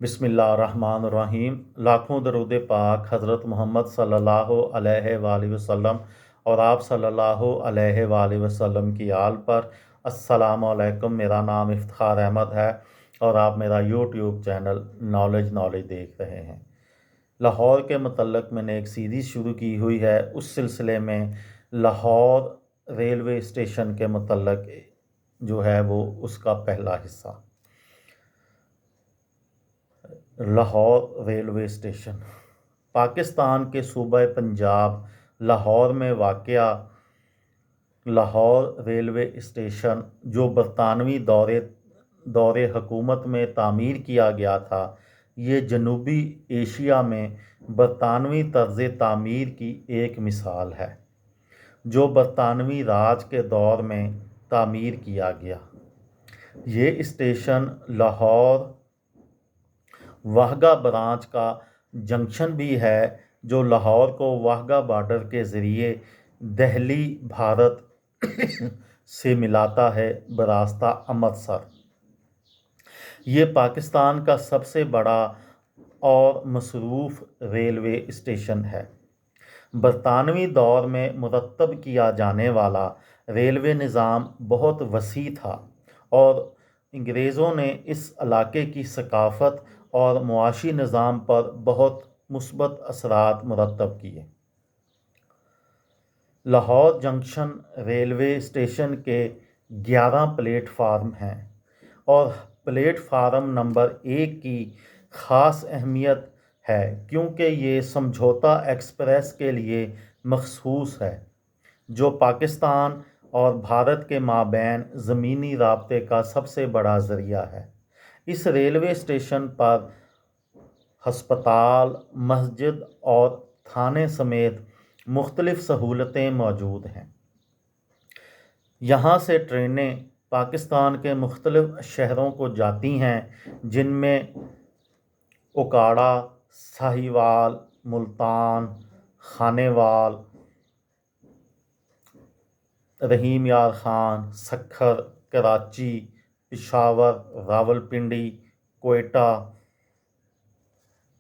बिस्मिल्लाहिर्रहमानिर्रहीम। लाखों दरूद पाक हज़रत मोहम्मद सल्लल्लाहु अलैहि वसल्लम और आप सल्लल्लाहु अलैहि वसल्लम की आल पर। अस्सलामु अलैकुम। मेरा नाम इफ्तिखार अहमद है और आप मेरा यूट्यूब चैनल नॉलेज देख रहे हैं। लाहौर के मतलब मैंने एक सीरीज़ शुरू की हुई है। उस सिलसिले में लाहौर रेलवे स्टेशन के मतलब जो है वो उसका पहला हिस्सा। लाहौर रेलवे स्टेशन पाकिस्तान के सूबा पंजाब लाहौर में वाक़या लाहौर रेलवे स्टेशन जो बरतानवी दौरे हुकूमत में तामीर किया गया था, ये जनूबी एशिया में बरतानवी तर्ज़ तामीर की एक मिसाल है जो बरतानवी राज के दौर में तामीर किया गया। ये स्टेशन लाहौर वाहगा ब्रांच का जंक्शन भी है जो लाहौर को वाहगा बॉर्डर के ज़रिए दिल्ली भारत से मिलाता है बरास्ता अमृतसर। ये पाकिस्तान का सबसे बड़ा और मसरूफ़ रेलवे स्टेशन है। बरतानवी दौर में मुरतब किया जाने वाला रेलवे निज़ाम बहुत वसी था और अंग्रेज़ों ने इस इलाके की सकाफ़त और मुआशी निज़ाम पर बहुत मुस्बत असरात मुरतब किए। लाहौर जंक्शन रेलवे स्टेशन के 11 प्लेटफार्म हैं और प्लेटफार्म नंबर 1 की ख़ास अहमियत है क्योंकि ये समझौता एक्सप्रेस के लिए मखसूस है जो पाकिस्तान और भारत के माबैन ज़मीनी राब्ते का सबसे बड़ा ज़रिया है। इस रेलवे स्टेशन पर हस्पताल, मस्जिद और थाने समेत मुख्तलिफ़ सहूलतें मौजूद हैं। यहाँ से ट्रेनें पाकिस्तान के मुख्तलिफ़ शहरों को जाती हैं जिनमें ओकाड़ा, साहिवाल, मुल्तान, खानेवाल, रहीम यार ख़ान, सक्खर, कराची, पेशावर, रावलपिंडी, कोयटा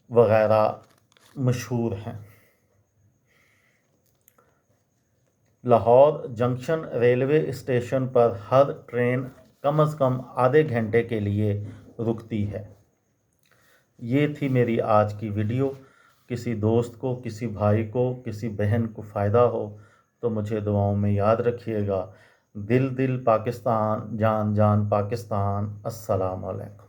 वग़ैरह मशहूर हैं। लाहौर जंक्शन रेलवे स्टेशन पर हर ट्रेन कम अज़ कम आधे घंटे के लिए रुकती है। ये थी मेरी आज की वीडियो। किसी दोस्त को, किसी भाई को, किसी बहन को फ़ायदा हो तो मुझे दुआओं में याद रखिएगा। दिल दिल पाकिस्तान, जान जान पाकिस्तान। अस्सलाम वालेकुम।